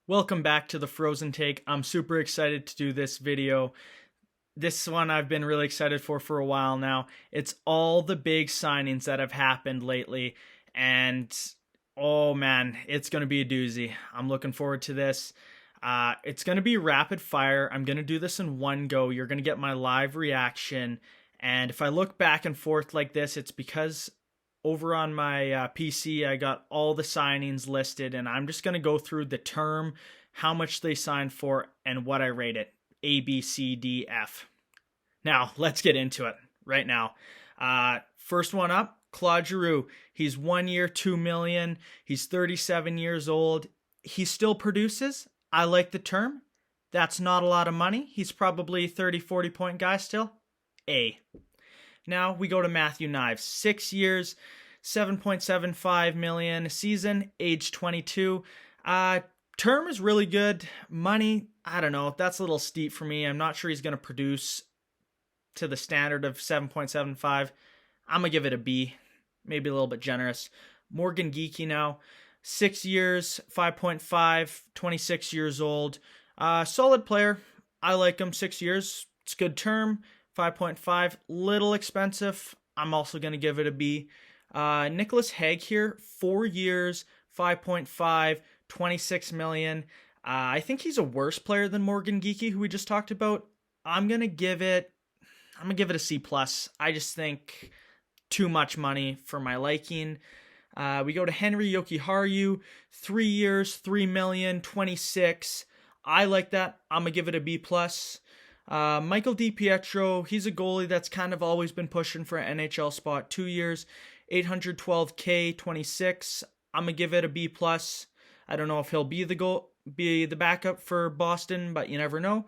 Welcome back to the Frozen Take. I'm super excited to do this video. This one I've been really excited for a while now. It's all the big signings that have happened lately, and oh man, it's going to be a doozy. I'm looking forward to this. It's going to be rapid fire. I'm going to do this in one go. You're going to get my live reaction, and if I look back and forth like this, it's because over on my PC, I got all the signings listed, and I'm just going to go through the term, how much they signed for, and what I rate it. A, B, C, D, F. Now, let's get into it right now. First one up, Claude Giroux. He's 1 year, $2 million. He's 37 years old. He still produces. I like the term. That's not a lot of money. He's probably 30, 40 point guy still. A. Now we go to Matthew Knives. 6 years, $7.75 million a season, age 22. Term is really good. Money, I don't know. That's a little steep for me. I'm not sure he's going to produce to the standard of 7.75. I'm going to give it a B. Maybe a little bit generous. Morgan Geekie now. 6 years, 5.5, 26 years old. Solid player. I like him. 6 years. It's a good term. 5.5, little expensive. I'm also going to give it a B. Nicholas Hague here, 4 years, 5.5, 26 million. I think he's a worse player than Morgan Geekie, who we just talked about. I'm gonna give it a C plus. I just think too much money for my liking. We go to Henry Jokiharju, 3 years, 3 million, 26. I like that. I'm gonna give it a B plus. Michael DiPietro, he's a goalie that's kind of always been pushing for an NHL spot. 2 years, 812K, 26. I'm gonna give it a B plus. I don't know if he'll be the backup for Boston, but you never know.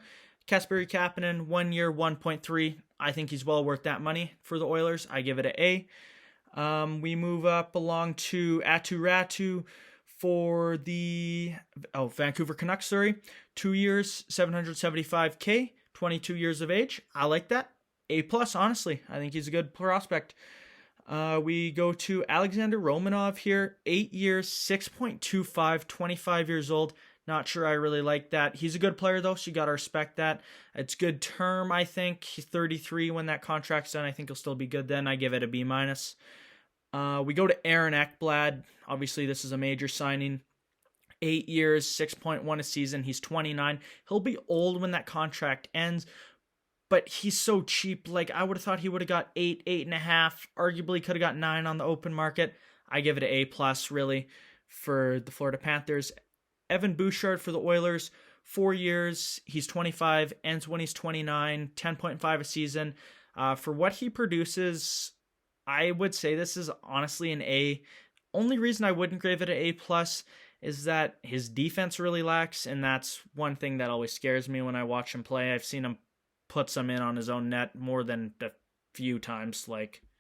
Kasperi Kapanen, 1 year, 1.3. I think he's well worth that money for the Oilers. I give it an A. We move up along to Atu Ratu for the Vancouver Canucks. 2 years, 775K. 22 years of age. I like that. A plus, honestly. I think he's a good prospect. We go to Alexander Romanov here. 8 years, 6.25, 25 years old. Not sure I really like that. He's a good player, though, so you got to respect that. It's good term, I think. He's 33 when that contract's done. I think he'll still be good then. I give it a B minus. We go to Aaron Ekblad. Obviously, this is a major signing. 8 years, 6.1 a season. He's 29. He'll be old when that contract ends, but he's so cheap. Like, I would have thought he would have got 8, 8.5. Arguably could have got 9 on the open market. I give it an A plus, really, for the Florida Panthers. Evan Bouchard for the Oilers, 4 years. He's 25. Ends when he's 29. 10.5 a season. For what he produces, I would say this is honestly an A. Only reason I wouldn't give it an A plus is that his defense really lacks, and that's one thing that always scares me when I watch him play. I've seen him put some in on his own net more than a few times,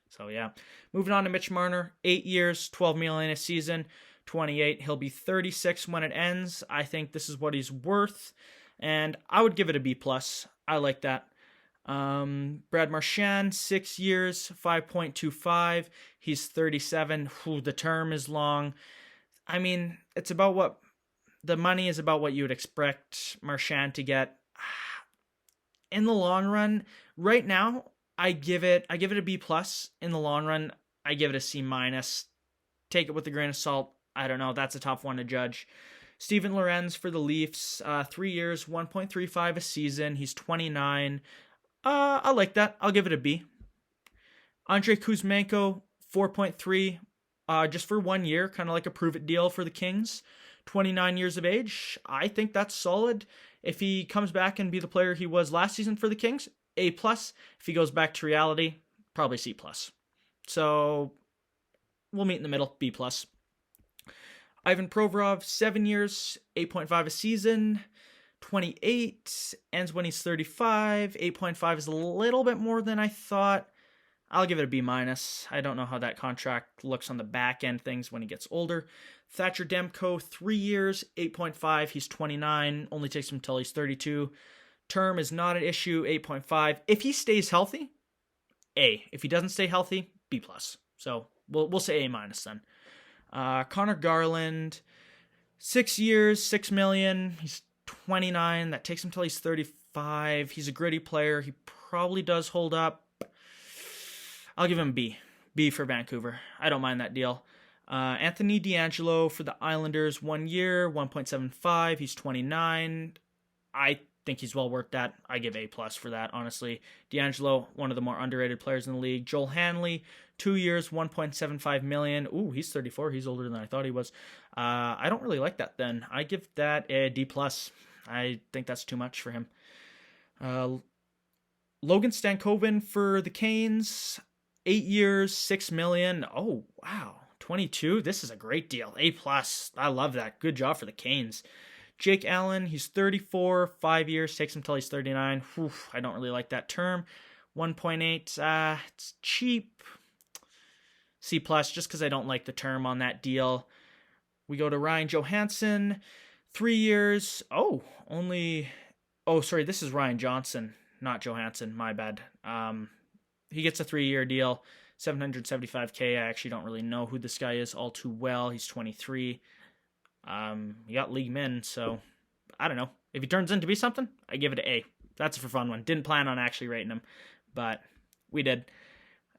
so yeah. Moving on to Mitch Marner, 8 years, 12 million a season, 28. He'll be 36 when it ends. I think this is what he's worth, and I would give it a B plus. I like that. Brad Marchand, 6 years, 5.25. He's 37. The term is long. I mean, it's about what the money is about what you would expect Marchand to get. In the long run, right now, I give it a B plus. In the long run, I give it a C minus. Take it with a grain of salt. I don't know. That's a tough one to judge. Steven Lorenz for the Leafs, 3 years, 1.35 a season. He's 29. I like that. I'll give it a B. Andrei Kuzmenko, 4.3. Just for 1 year, kind of like a prove-it deal for the Kings. 29 years of age. I think that's solid. If he comes back and be the player he was last season for the Kings, A+. If he goes back to reality, probably C+. So, we'll meet in the middle, B+. Ivan Provorov, 7 years, 8.5 a season. 28. Ends when he's 35. 8.5 is a little bit more than I thought. I'll give it a B minus. I don't know how that contract looks on the back end things when he gets older. Thatcher Demko, 3 years, 8.5. He's 29. Only takes him until he's 32. Term is not an issue, 8.5. If he stays healthy, A. If he doesn't stay healthy, B plus. So we'll say A minus then. Connor Garland, 6 years, 6 million. He's 29. That takes him till he's 35. He's a gritty player. He probably does hold up. I'll give him B. B for Vancouver. I don't mind that deal. Anthony DeAngelo for the Islanders, 1 year, 1.75. He's 29. I think he's well worth that. I give A+ for that, honestly. DeAngelo, one of the more underrated players in the league. Joel Hanley, 2 years, 1.75 million. Ooh, he's 34. He's older than I thought he was. I don't really like that then. I give that a D+. I think that's too much for him. Logan Stankoven for the Canes, 8 years, 6 million. Oh, wow. 22. This is a great deal. A+. I love that. Good job for the Canes. Jake Allen, he's 34, 5 years, takes him till he's 39. Whew, I don't really like that term. 1.8, it's cheap. C+, just because I don't like the term on that deal. We go to Ryan Johansson, 3 years. This is Ryan Johnson, not Johansson, my bad. He gets a 3-year deal, $775K. I actually don't really know who this guy is all too well. He's 23. He got league min, so I don't know. If he turns in to be something, I give it an A. That's a for fun one. Didn't plan on actually rating him, but we did.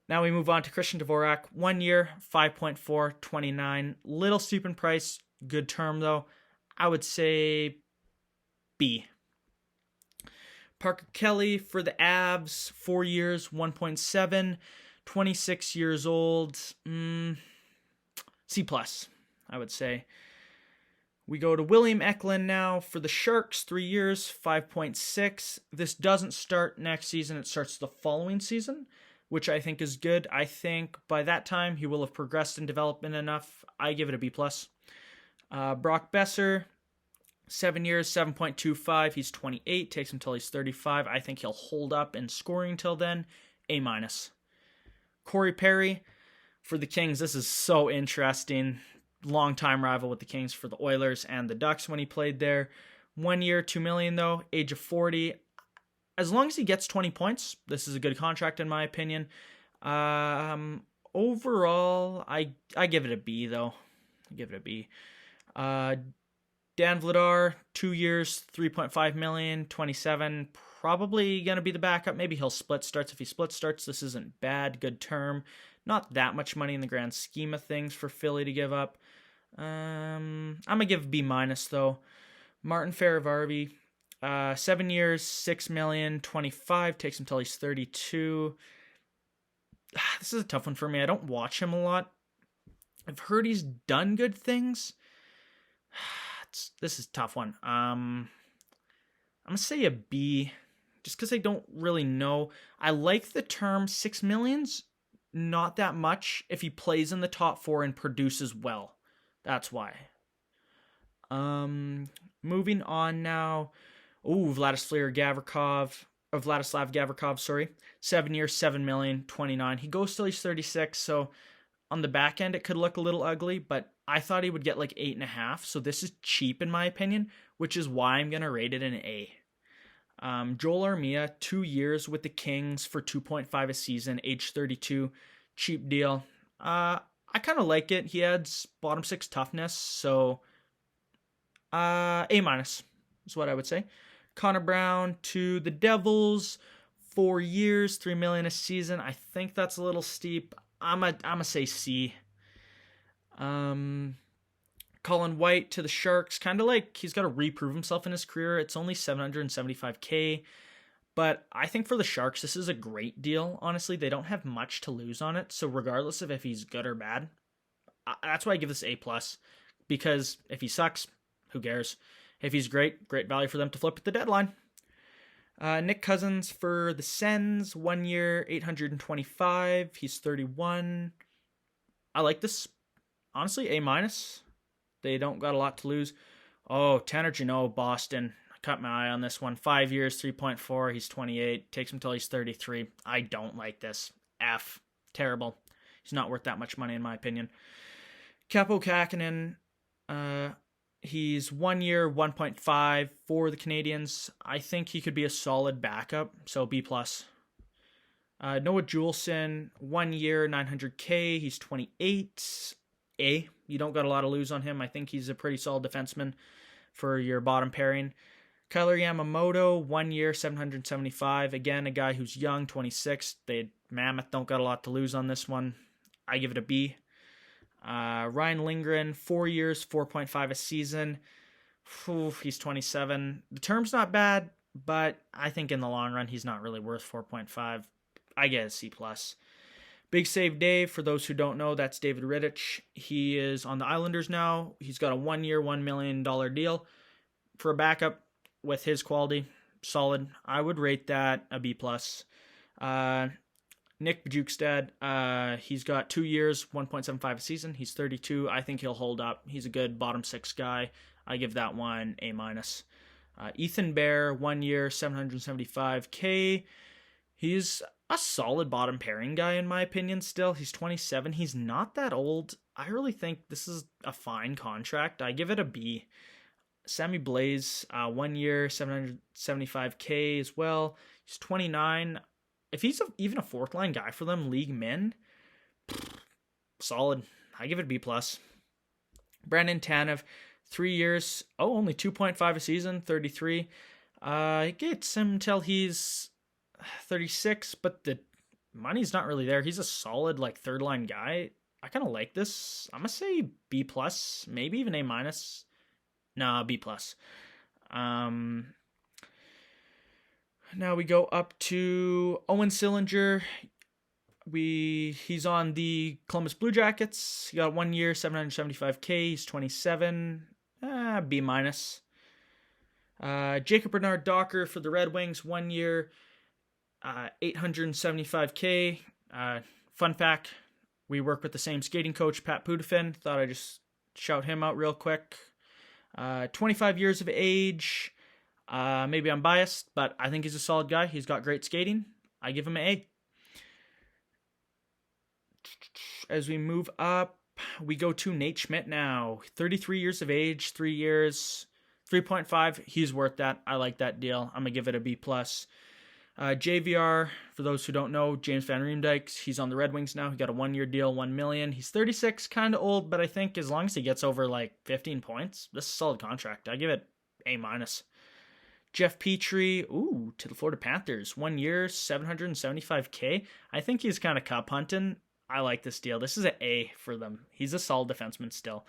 Now we move on to Christian Dvorak. 1 year, 5.4, 29. Little steep in price. Good term, though. I would say B. Parker Kelly for the Avs. 4 years, 1.7. 26 years old. C+, I would say. We go to William Eklund now for the Sharks, 3 years, 5.6. This doesn't start next season. It starts the following season, which I think is good. I think by that time he will have progressed in development enough. I give it a B+. Brock Besser, 7 years, 7.25. He's 28. Takes him till he's 35. I think he'll hold up in scoring till then. A-. Corey Perry for the Kings. This is so interesting. Long-time rival with the Kings for the Oilers and the Ducks when he played there. 1 year, $2 million though, age of 40. As long as he gets 20 points, this is a good contract in my opinion. Overall, I give it a B though. I give it a B. Dan Vladar, 2 years, 3.5 million, 27. Probably going to be the backup. Maybe he'll split starts. If he split starts, this isn't bad. Good term. Not that much money in the grand scheme of things for Philly to give up. I'm going to give B- though. Martin Faravarvi, 7 years, 6 million, 25. Takes him till he's 32. This is a tough one for me. I don't watch him a lot. I've heard he's done good things. This is a tough one. I'm going to say a B, just because I don't really know. I like the term 6 millions. Not that much if he plays in the top 4 and produces well. That's why. Moving on now. Vladislav Gavrikov, sorry. 7 years, 7 million, 29. He goes till he's 36, so on the back end it could look a little ugly, but I thought he would get like 8.5, so this is cheap in my opinion, which is why I'm going to rate it an A. Joel Armia, 2 years with the Kings for 2.5 a season, age 32, cheap deal. I kind of like it. He adds bottom 6 toughness, so A- is what I would say. Connor Brown to the Devils, 4 years, 3 million a season. I think that's a little steep. I'm a say C. Colin White to the Sharks, kind of like he's got to reprove himself in his career. It's only $775K, but I think for the Sharks, this is a great deal. Honestly, they don't have much to lose on it, so regardless of if he's good or bad, that's why I give this A+, because if he sucks, who cares? If he's great value for them to flip at the deadline. Nick Cousins for the Sens, 1 year, 825. He's 31. I like this. Honestly, A-. They don't got a lot to lose. Tanner Jeannot, Boston. I cut my eye on this one. 5 years, 3.4. He's 28. Takes him till he's 33. I don't like this. F. Terrible. He's not worth that much money in my opinion. Capo Kakinen, he's 1 year, 1.5 for the Canadians. I think he could be a solid backup, so B+. Noah Juleson, 1 year, $900K. He's 28. A. You don't got a lot to lose on him. I think he's a pretty solid defenseman for your bottom pairing. Kyler Yamamoto, 1 year, 775. Again, a guy who's young, 26. Mammoth don't got a lot to lose on this one. I give it a B. Ryan Lindgren, 4 years, 4.5 a season. He's 27. The term's not bad, but I think in the long run, he's not really worth 4.5. I get a C+. Big Save Dave, for those who don't know, that's David Rittich. He is on the Islanders now. He's got a 1 year, $1 million deal. For a backup with his quality, solid. I would rate that a B+. Nick Bjugstad, he's got 2 years, 1.75 a season. He's 32. I think he'll hold up. He's a good bottom six guy. I give that one A-. Ethan Bear, 1 year, $775K. He's a solid bottom pairing guy in my opinion still. He's 27. He's not that old. I really think this is a fine contract. I give it a B. Sammy Blaze, 1 year, $775K as well. He's 29. If he's even a fourth line guy for them, league min, solid. I give it a B+. Brandon Tanev, 3 years, only 2.5 a season, 33. It gets him till he's 36, but the money's not really there. He's a solid third line guy. I kind of like this. I'm gonna say B+, maybe even A-. Nah, B+. Now we go up to Owen Sillinger. He's on the Columbus Blue Jackets. He got 1 year, $775K. He's 27. B-. Jacob Bernard Docker for the Red Wings, 1 year, $875K. Fun fact, we work with the same skating coach, Pat Pudafin. Thought I'd just shout him out real quick. 25 years of age. Maybe I'm biased, but I think he's a solid guy. He's got great skating. I give him an A. As we move up, we go to Nate Schmidt now. 33 years of age, 3 years, 3.5. He's worth that. I like that deal. I'm going to give it a B+. JVR, for those who don't know, James Van Riemdijk, he's on the Red Wings now. He got a 1 year deal, $1 million. He's 36, kind of old, but I think as long as he gets over 15 points, this is a solid contract. I give it A-. Jeff Petrie, to the Florida Panthers, 1 year, $775K. I think he's kind of cup hunting. I like this deal. This is an A for them. He's a solid defenseman still.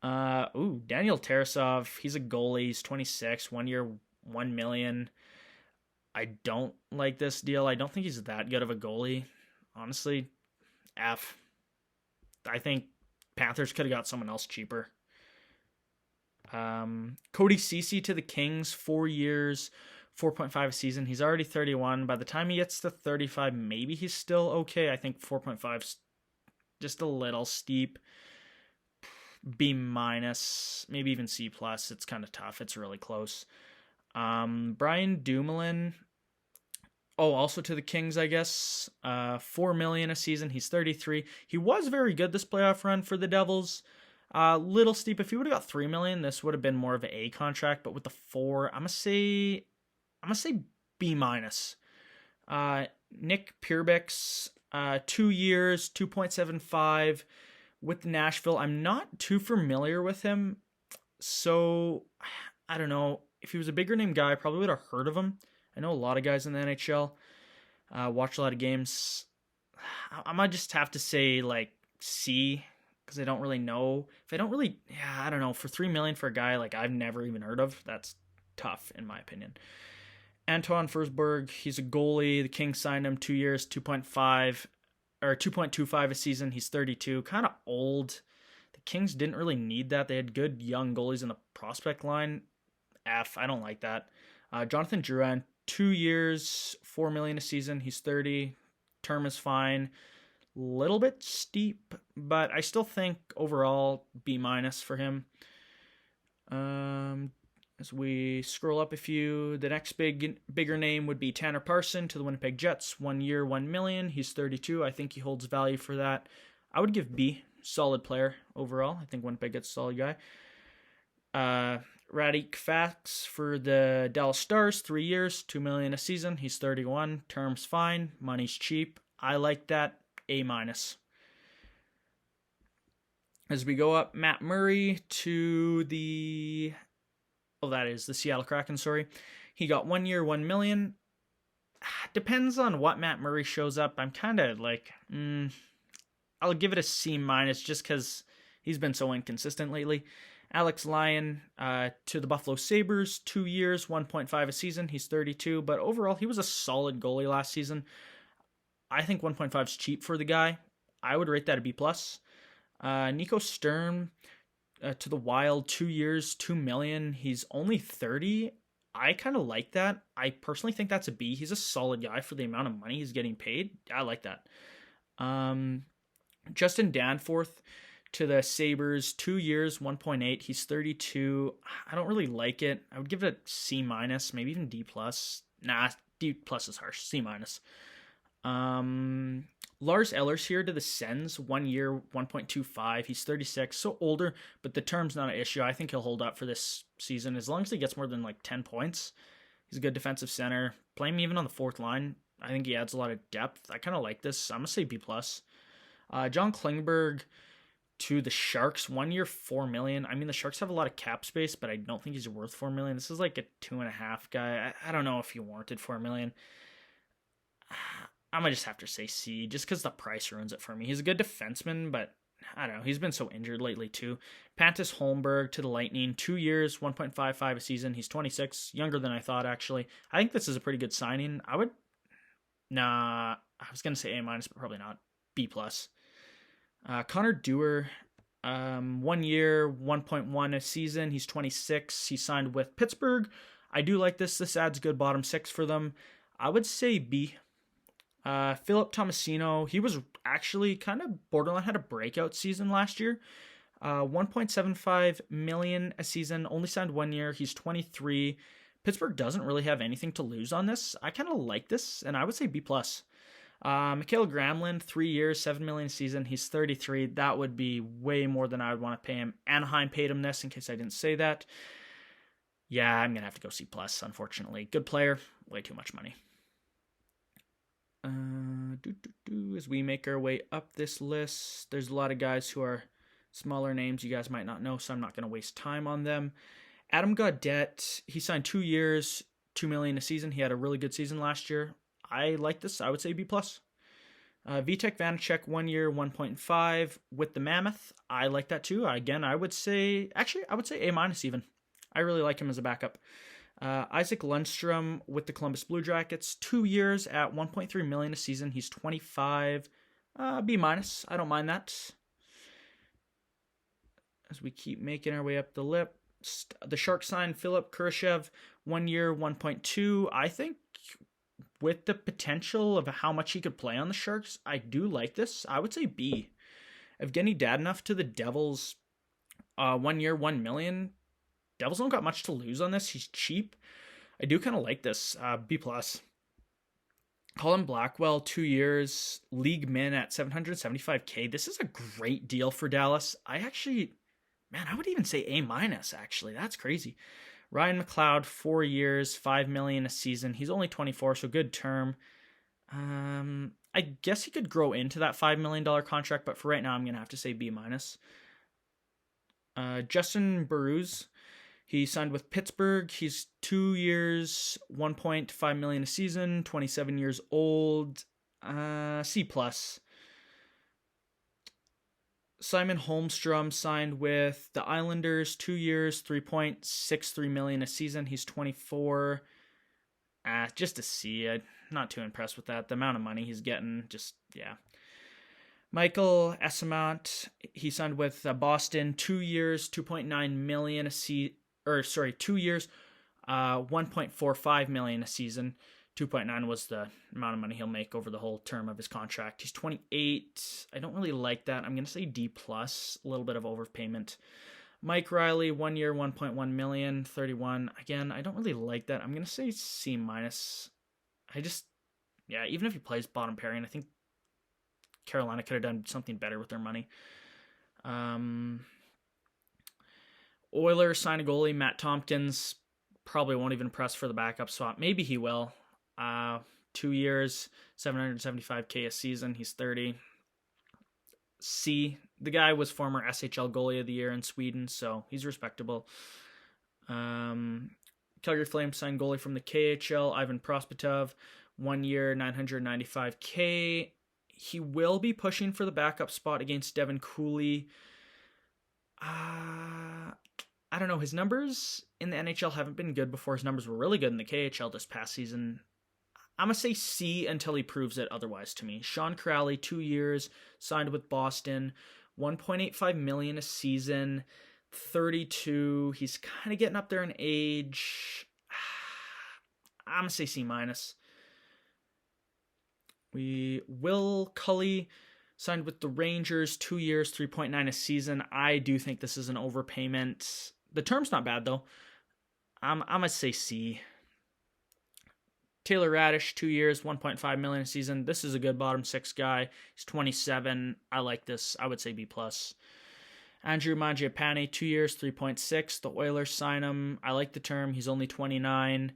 Daniel Tarasov, he's a goalie. He's 26, 1 year, $1 million. I don't like this deal. I don't think he's that good of a goalie. Honestly, F. I think Panthers could have got someone else cheaper. Cody Ceci to the Kings, 4 years, 4.5 a season. He's already 31. By the time he gets to 35, maybe he's still okay. I think 4.5's just a little steep. B-, maybe even C+. It's kind of tough. It's really close. Brian Dumoulin, also to the Kings, I guess. $4 million a season. He's 33. He was very good this playoff run for the Devils. Little steep. If he would have got $3 million, this would have been more of an A contract. But with the 4, I'm gonna say B-. Nick Perbix, 2 years, 2.75 with Nashville. I'm not too familiar with him, so I don't know. If he was a bigger name guy, I probably would have heard of him. I know a lot of guys in the NHL. Watch a lot of games. I might just have to say C, because I don't really know. I don't know. For $3 million for a guy I've never even heard of, that's tough in my opinion. Anton Forsberg, he's a goalie. The Kings signed him 2 years, 2.25 a season. He's 32, kind of old. The Kings didn't really need that. They had good young goalies in the prospect line. F, I don't like that. Jonathan Drouin, 2 years, $4 million a season. He's 30. Term is fine. Little bit steep, but I still think overall B- for him. As we scroll up a few, the next bigger name would be Tanner Parson to the Winnipeg Jets. 1 year, $1 million. He's 32. I think he holds value for that. I would give B. Solid player overall. I think Winnipeg gets a solid guy. Radek Fax for the Dallas Stars. 3 years, $2 million a season. He's 31. Term's fine. Money's cheap. I like that. A-. As we go up, Matt Murray to that is the Seattle Kraken, sorry. He got 1 year, 1 million. Depends on what Matt Murray shows up. I'm kind of like, I'll give it a C minus just because he's been so inconsistent lately. Alex Lyon to the Buffalo Sabres, 2 years, 1.5 a season. He's 32, but overall, he was a solid goalie last season. I think 1.5 is cheap for the guy. I would rate that a B+. Nico Sturm to the Wild, 2 years, 2 million. He's only 30. I kind of like that. I personally think that's a B. He's a solid guy for the amount of money he's getting paid. I like that. Justin Danforth to the Sabres, 2 years, 1.8. He's 32. I don't really like it. I would give it a C minus, maybe even D+. Nah, D+ is harsh. C minus. Lars Ellers here to the Sens, 1 year, 1.25. He's 36, so older, but the term's not an issue. I think he'll hold up for this season as long as he gets more than like 10 points. He's a good defensive center. Play him even on the fourth line. I think he adds a lot of depth. I kind of like this. I'm going to say B+. John Klingberg to the Sharks, 1 year, 4 million. I mean, the Sharks have a lot of cap space, but I don't think he's worth 4 million. This is like a 2.5 guy. I don't know if he warranted 4 million. I might just have to say C, just because the price ruins it for me. He's a good defenseman, but I don't know. He's been so injured lately, too. Pontus Holmberg to the Lightning, 2 years, 1.55 a season. He's 26, younger than I thought, actually. I think this is a pretty good signing. I was going to say A-, but probably not. B+. Connor Dewar, 1 year, 1.1 a season. He's 26. He signed with Pittsburgh. I do like this. This adds good bottom six for them. I would say B. Philip Tomasino, he was actually kind of borderline, had a breakout season last year. 1.75 million a season, only signed 1 year. He's 23. Pittsburgh doesn't really have anything to lose on this. I kind of like this, and I would say B+. Mikael Gramlin, 3 years, 7 million a season. He's 33. That would be way more than I would want to pay him. Anaheim paid him this, in case I didn't say that. Yeah, I'm going to have to go C+, unfortunately. Good player, way too much money. As we make our way up this list, there's a lot of guys who are smaller names you guys might not know, so I'm not going to waste time on them. Adam Gaudette, he signed 2 years, 2 million a season. He had a really good season last year. I like this. I would say B+. Vitek Vanacek, 1 year, 1.5 with the Mammoth. I like that too. Again, I would say A- even. I really like him as a backup. Isaac Lundstrom with the Columbus Blue Jackets, 2 years at 1.3 million a season. He's 25. B-. I don't mind that. As we keep making our way up the list, the Sharks signed Philip Kurashev, 1 year, 1.2. I think with the potential of how much he could play on the Sharks, I do like this. I would say B. Evgeny Dadonov to the Devils, 1 year, 1 million. Devils don't got much to lose on this. He's cheap. I do kind of like this. B+. Colin Blackwell, 2 years, league min at $775K. This is a great deal for Dallas. I would even say A-, actually. That's crazy. Ryan McLeod, 4 years, 5 million a season. He's only 24, so good term. I guess he could grow into that $5 million contract, but for right now, I'm going to have to say B-. Justin Burrows, he signed with Pittsburgh. He's 2 years, 1.5 million a season, 27 years old. C+. Simon Holmstrom signed with the Islanders, 2 years, 3.63 million a season. He's 24. Just a C. I'm not too impressed with that. The amount of money he's getting, yeah. Michael Esamont, he signed with Boston, 2 years, 2.9 million a season. 2 years, 1.45 million a season. 2.9 was the amount of money he'll make over the whole term of his contract. He's 28. I don't really like that. I'm going to say D+, a little bit of overpayment. Mike Riley, 1 year, 1.1 million, 31. Again, I don't really like that. I'm going to say C-. Even if he plays bottom pairing, I think Carolina could have done something better with their money. Oilers sign a goalie, Matt Tompkins. Probably won't even press for the backup spot. Maybe he will. 2 years, $775K a season. He's 30. C. the guy was former SHL goalie of the year in Sweden, so he's respectable. Calgary Flames signed goalie from the KHL, Ivan Prospetov, 1 year, $995K. He will be pushing for the backup spot against Devin Cooley. I don't know. His numbers in the NHL haven't been good before. His numbers were really good in the KHL this past season. I'm going to say C until he proves it otherwise to me. Sean Crowley, 2 years, signed with Boston, $1.85 million a season, 32. He's kind of getting up there in age. I'm going to say C minus. Will Cully signed with the Rangers, 2 years, 3.9 a season. I do think this is an overpayment. The term's not bad, though. I'm going to say C. Taylor Radish, 2 years, $1.5 million a season. This is a good bottom six guy. He's 27. I like this. I would say B+. Andrew Mangiapane, 2 years, 3.6. The Oilers sign him. I like the term. He's only 29.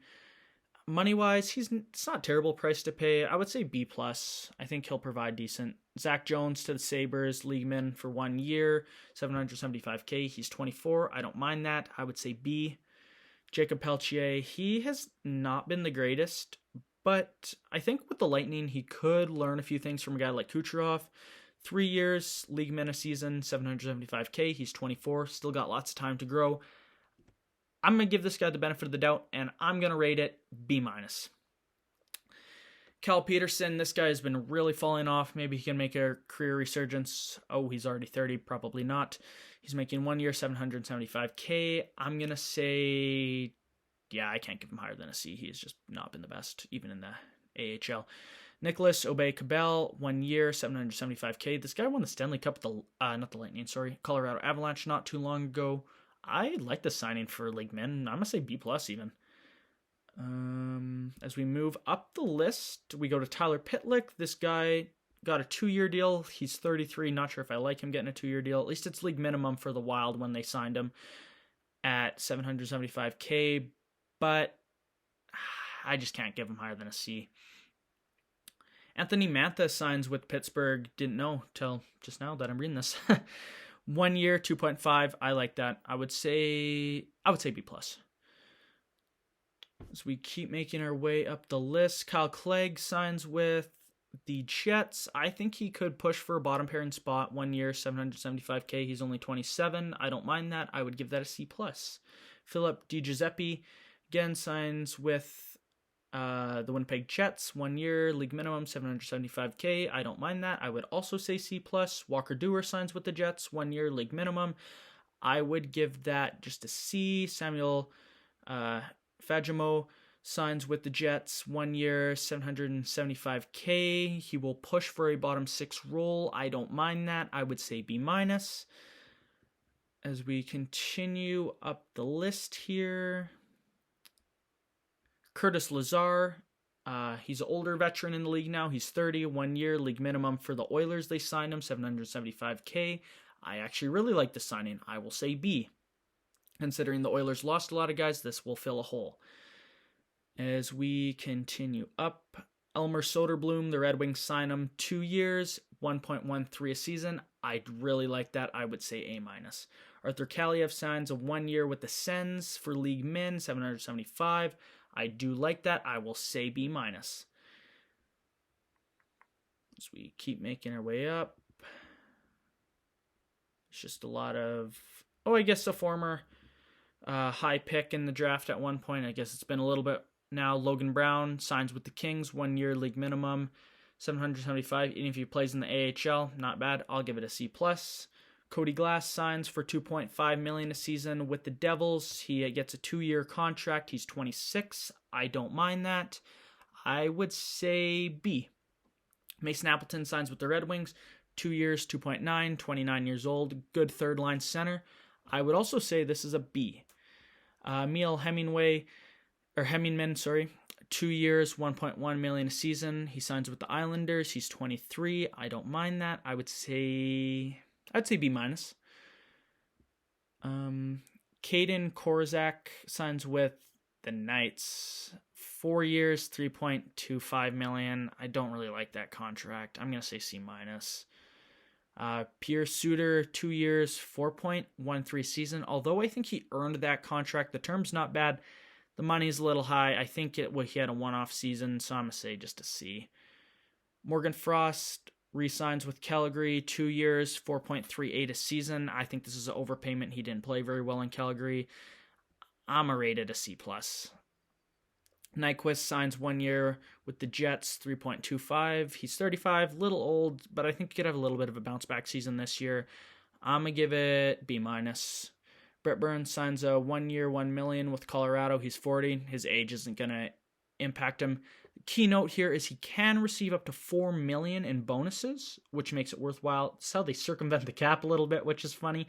Money-wise, it's not a terrible price to pay. I would say B+. I think he'll provide decent. Zach Jones to the Sabres, leagueman for 1 year, $775K. He's 24. I don't mind that. I would say B. Jacob Pelletier, he has not been the greatest, but I think with the Lightning, he could learn a few things from a guy like Kucherov. 3 years, leagueman a season, $775K. He's 24. Still got lots of time to grow. I'm going to give this guy the benefit of the doubt, and I'm going to rate it B-. Cal Peterson, this guy has been really falling off. Maybe he can make a career resurgence. Oh, he's already 30. Probably not. He's making 1 year, $775K. I'm going to say, yeah, I can't give him higher than a C. He has just not been the best, even in the AHL. Nicholas Obey-Cabell, 1 year, $775K. This guy won the Stanley Cup with not the Lightning, sorry, Colorado Avalanche not too long ago. I like the signing for leaguemen. I'm going to say B+ even. As we move up the list, we go to Tyler Pitlick. This guy got a 2-year deal. He's 33. Not sure if I like him getting a 2-year deal. At least it's league minimum for the Wild when they signed him at $775K. But I just can't give him higher than a C. Anthony Mantha signs with Pittsburgh. Didn't know till just now that I'm reading this. 1 year, 2.5. I like that. I would say B+. As we keep making our way up the list, Kyle Clegg signs with the Jets. I think he could push for a bottom pairing spot. 1 year, $775K. He's only 27. I don't mind that. I would give that a C+. Philip DiGiuseppe again signs with the Winnipeg Jets. 1 year, league minimum, $775K. I don't mind that. I would also say C+. Walker Duehr signs with the Jets. 1 year, league minimum. I would give that just a C. Samuel Fagemo signs with the Jets. 1 year, $775K. He will push for a bottom six role. I don't mind that. I would say B-. As we continue up the list here, Curtis Lazar. He's an older veteran in the league now. He's 30. 1 year, league minimum for the Oilers. They signed him, $775K. I actually really like the signing. I will say B. Considering the Oilers lost a lot of guys, this will fill a hole. As we continue up, Elmer Soderblom, the Red Wings sign him 2 years, 1.13 a season. I'd really like that. I would say A-. Arthur Kaliev signs a 1 year with the Sens for league min, $775. I do like that. I will say B-. As we keep making our way up, it's just a lot of, I guess a former high pick in the draft at one point. I guess it's been a little bit now. Logan Brown signs with the Kings, 1 year, league minimum, $775. Even if he plays in the AHL, not bad. I'll give it a C+. Cody Glass signs for $2.5 million a season with the Devils. He gets a 2-year contract. He's 26. I don't mind that. I would say B. Mason Appleton signs with the Red Wings, 2 years, 2.9, 29 years old. Good third-line center. I would also say this is a B. Emil Hemmingman, 2 years, $1.1 million a season. He signs with the Islanders. He's 23. I don't mind that. I'd say B-. Caden Korczak signs with the Knights. 4 years, $3.25 million. I don't really like that contract. I'm going to say C-. Pierre Suter, 2 years, 4.13 season. Although I think he earned that contract, the term's not bad. The money's a little high. I think he had a one-off season, so I'm going to say just a C. Morgan Frost re-signs with Calgary, 2 years, 4.38 a season. I think this is an overpayment. He didn't play very well in Calgary. I'm going to rate it a C+. Nyquist signs 1 year with the Jets, 3.25. He's 35, little old, but I think he could have a little bit of a bounce-back season this year. I'm going to give it B-. Brett Burns signs a 1 year, $1 million with Colorado. He's 40. His age isn't going to impact him. The key note here is he can receive up to $4 million in bonuses, which makes it worthwhile. It's how they circumvent the cap a little bit, which is funny.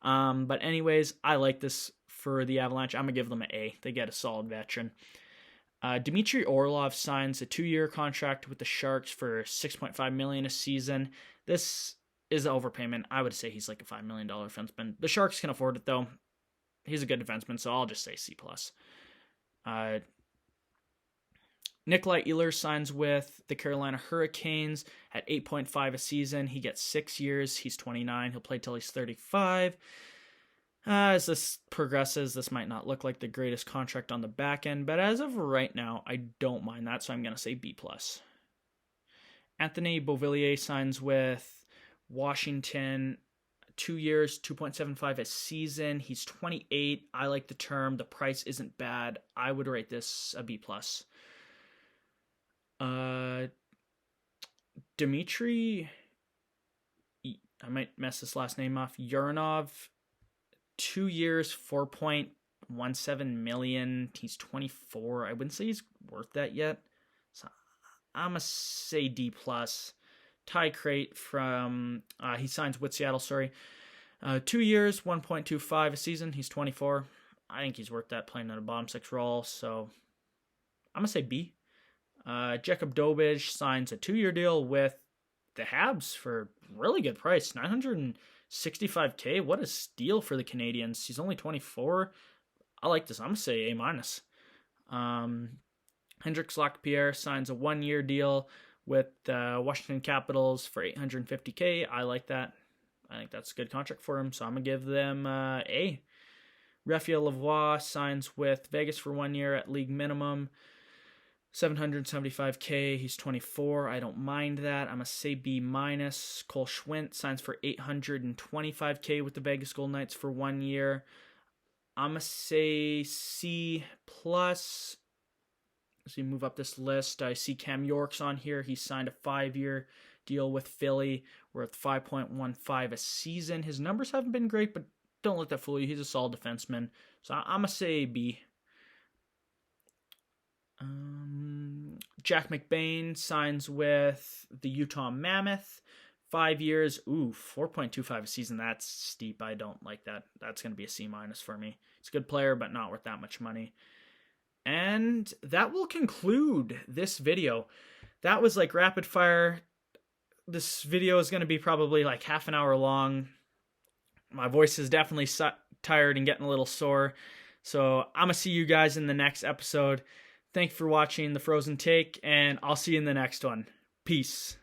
But anyways, I like this for the Avalanche. I'm going to give them an A. They get a solid veteran. Dmitry Orlov signs a 2-year contract with the Sharks for $6.5 million a season. This is an overpayment. I would say he's like a $5 million defenseman. The Sharks can afford it, though. He's a good defenseman, so I'll just say C+. Nikolai Ehlers signs with the Carolina Hurricanes at $8.5 a season. He gets 6 years. He's 29. He'll play till he's 35. As this progresses, this might not look like the greatest contract on the back end, but as of right now, I don't mind that, so I'm going to say B+. Anthony Beauvillier signs with Washington, 2 years, 2.75 a season. He's 28. I like the term. The price isn't bad. I would rate this a B+. Dmitry, I might mess this last name off, Uranov, 2 years, 4.17 million. He's 24. I wouldn't say he's worth that yet. So I'm going to say D+. Ty Crate from, he signs with Seattle, 2 years, 1.25 a season. He's 24. I think he's worth that playing in a bottom 6 role. So I'm going to say B. Jacob Dobich signs a 2-year deal with the Habs for really good price, $965K. What a steal for the Canadians. He's only 24. I like this. I'm going to say A-. Hendrix Lacapierre signs a 1-year deal with the Washington Capitals for $850K. I like that. I think that's a good contract for him, so I'm going to give them A. Raphael Lavoie signs with Vegas for 1 year at league minimum, $775K. He's 24. I don't mind that. I'm going to say B-. Cole Schwindt signs for $825K with the Vegas Golden Knights for 1 year. I'm going to say C+. As we move up this list, I see Cam York's on here. He signed a 5-year deal with Philly worth $5.15 a season. His numbers haven't been great, but don't let that fool you. He's a solid defenseman. So I'm going to say B. Jack McBain signs with the Utah Mammoth. 5 years. 4.25 a season. That's steep. I don't like that. That's going to be a C- for me. He's a good player, but not worth that much money. And that will conclude this video. That was like rapid fire. This video is going to be probably like half an hour long. My voice is definitely tired and getting a little sore. So I'm going to see you guys in the next episode. Thank you for watching The Frozen Take, and I'll see you in the next one. Peace.